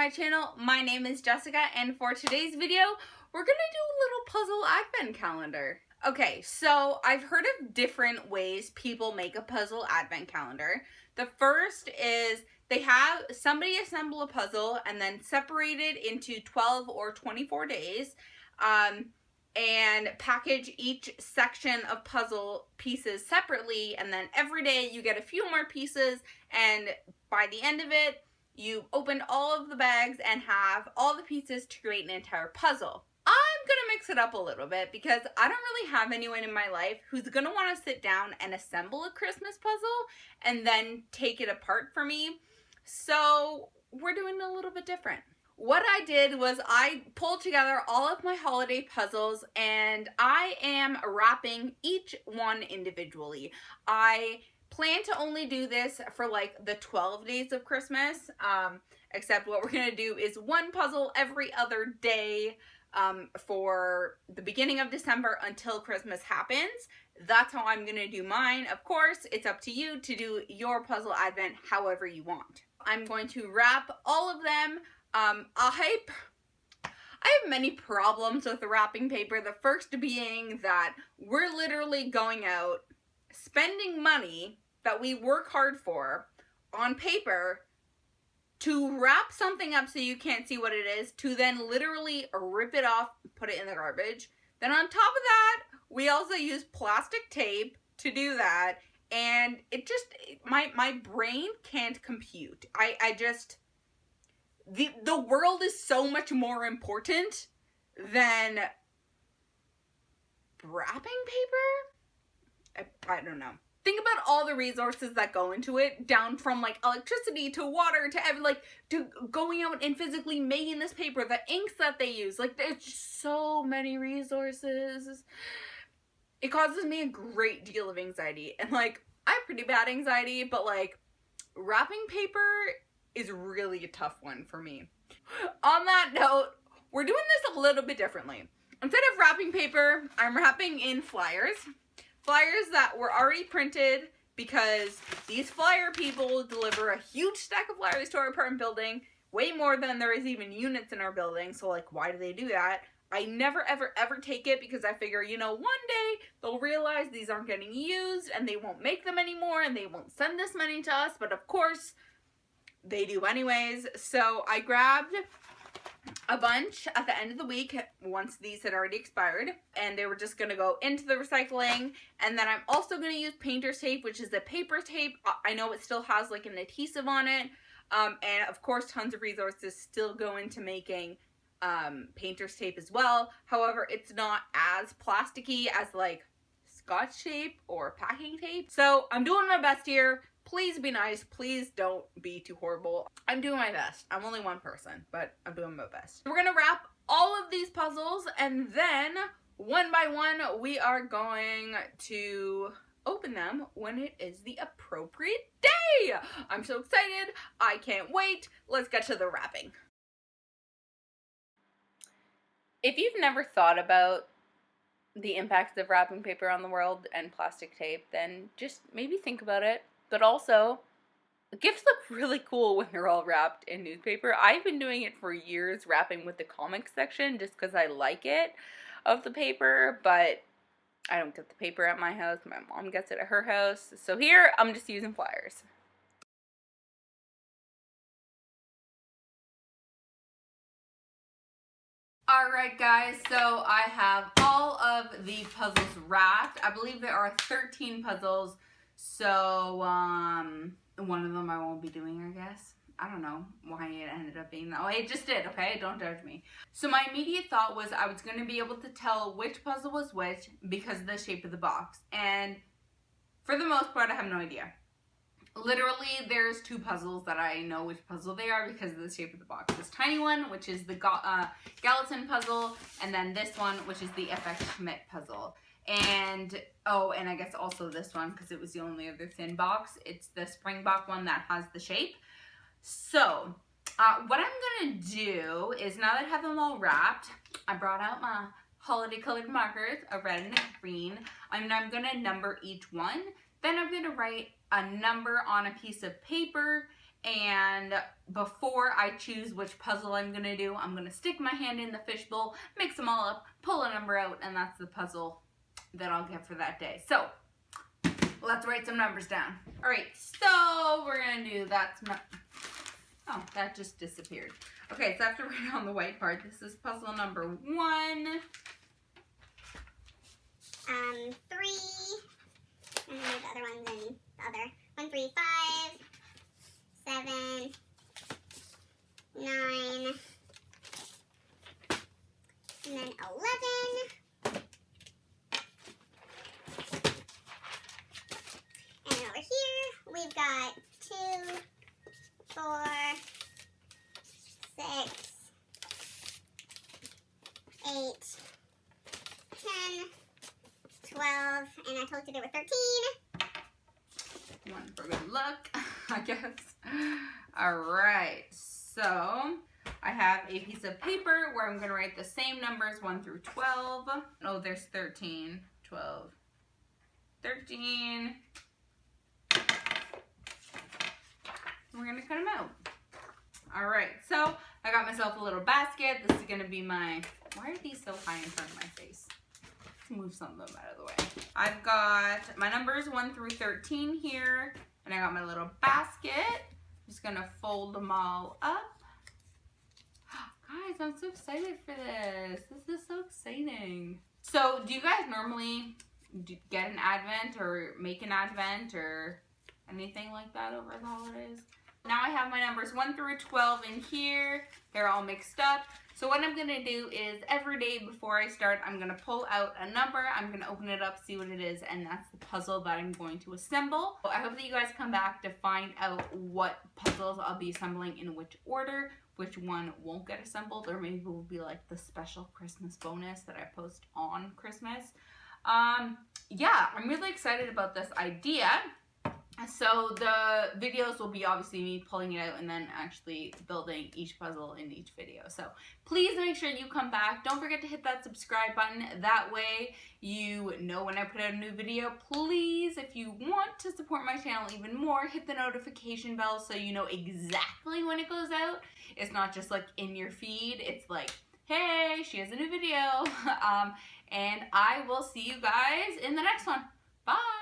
my channel. My name is Jessica, and for today's video, we're gonna do a little puzzle advent calendar. Okay, so I've heard of different ways people make a puzzle advent calendar. The first is they have somebody assemble a puzzle and then separate it into 12 or 24 days and package each section of puzzle pieces separately, and then every day you get a few more pieces, and by the end of it, you open all of the bags and have all the pieces to create an entire puzzle. I'm gonna mix it up a little bit because I don't really have anyone in my life who's gonna want to sit down and assemble a Christmas puzzle and then take it apart for me. So we're doing a little bit different. What I did was I pulled together all of my holiday puzzles and I am wrapping each one individually. I plan to only do this for like the 12 days of Christmas, except what we're gonna do is one puzzle every other day for the beginning of December until Christmas happens. That's how I'm gonna do mine. Of course, it's up to you to do your puzzle advent however you want. I'm going to wrap all of them. I have many problems with the wrapping paper. The first being that we're literally going out, spending money that we work hard for on paper to wrap something up so you can't see what it is, to then literally rip it off and put it in the garbage. Then on top of that, we also use plastic tape to do that, and it just, my brain can't compute. The world is so much more important than wrapping paper? I don't know. Think about all the resources that go into it, down from like electricity to water to going out and physically making this paper, the inks that they use. Like, there's just so many resources. It causes me a great deal of anxiety. And like, I have pretty bad anxiety, but like, wrapping paper is really a tough one for me. On that note, we're doing this a little bit differently. Instead of wrapping paper, I'm wrapping in flyers. Flyers that were already printed, because these flyer people deliver a huge stack of flyers to our apartment building, way more than there is even units in our building. So like, why do they do that? I never ever take it because I figure, you know, one day they'll realize these aren't getting used and they won't make them anymore and they won't send this money to us, but of course they do anyways. So I grabbed a bunch at the end of the week once these had already expired, and they were just going to go into the recycling. And then I'm also going to use painter's tape, which is the paper tape. I know it still has like an adhesive on it, and of course tons of resources still go into making painter's tape as well. However, it's not as plasticky as like Scotch tape or packing tape. So I'm doing my best here. Please be nice. Please don't be too horrible. I'm doing my best. I'm only one person, but I'm doing my best. We're gonna wrap all of these puzzles, and then one by one, we are going to open them when it is the appropriate day. I'm so excited. I can't wait. Let's get to the wrapping. If you've never thought about the impacts of wrapping paper on the world and plastic tape, then just maybe think about it. But also, gifts look really cool when they're all wrapped in newspaper. I've been doing it for years, wrapping with the comics section, just because I like it, of the paper, but I don't get the paper at my house. My mom gets it at her house. So here, I'm just using flyers. Alright guys, so I have all of the puzzles wrapped. I believe there are 13 puzzles. So, one of them I won't be doing, I guess. I don't know why it ended up being that way. It just did, okay? Don't judge me. So my immediate thought was I was going to be able to tell which puzzle was which because of the shape of the box. And for the most part, I have no idea. Literally, there's two puzzles that I know which puzzle they are because of the shape of the box. This tiny one, which is the Gallatin puzzle, and then this one, which is the FX Schmidt puzzle. And, oh, and I guess also this one, because it was the only other thin box. It's the Springbok one that has the shape. So, what I'm going to do is, now that I have them all wrapped, I brought out my holiday colored markers, a red and a green. I'm going to number each one. Then I'm going to write a number on a piece of paper, And before I choose which puzzle I'm gonna do, I'm gonna stick my hand in the fishbowl, mix them all up, pull a number out, and that's the puzzle that I'll get for that day. So let's write some numbers down. All right, so we're gonna do oh, that just disappeared. Okay, so I have to write on the white part. This is puzzle number 1. 3. And the other ones in the other. 1, 3, 5, 7, 9, and then 11. And over here, we've got 2, 4, 6, 8, 10, 12, and I told you there were 13. One for good luck, I guess. All right, so I have a piece of paper where I'm going to write the same numbers 1 through 12. Oh, there's 13, 12, 13. We're going to cut them out. All right, so I got myself a little basket. This is going to be my, why are these so high in front of my face? Let's move some of them out of the way. I've got my numbers 1 through 13 here, and I got my little basket. I'm just going to fold them all up. Guys, I'm so excited for this. This is so exciting. So, do you guys normally get an advent or make an advent or anything like that over the holidays? Now I have my numbers 1 through 12 in here. They're all mixed up. So what I'm gonna do is every day before I start, I'm gonna pull out a number. I'm gonna open it up, see what it is, and that's the puzzle that I'm going to assemble. So I hope that you guys come back to find out what puzzles I'll be assembling in which order, which one won't get assembled, or maybe it will be like the special Christmas bonus that I post on Christmas. Yeah, I'm really excited about this idea. So the videos will be obviously me pulling it out and then actually building each puzzle in each video. So please make sure you come back. Don't forget to hit that subscribe button. That way you know when I put out a new video. Please, if you want to support my channel even more, hit the notification bell so you know exactly when it goes out. It's not just like in your feed. It's like, hey, she has a new video. And I will see you guys in the next one. Bye.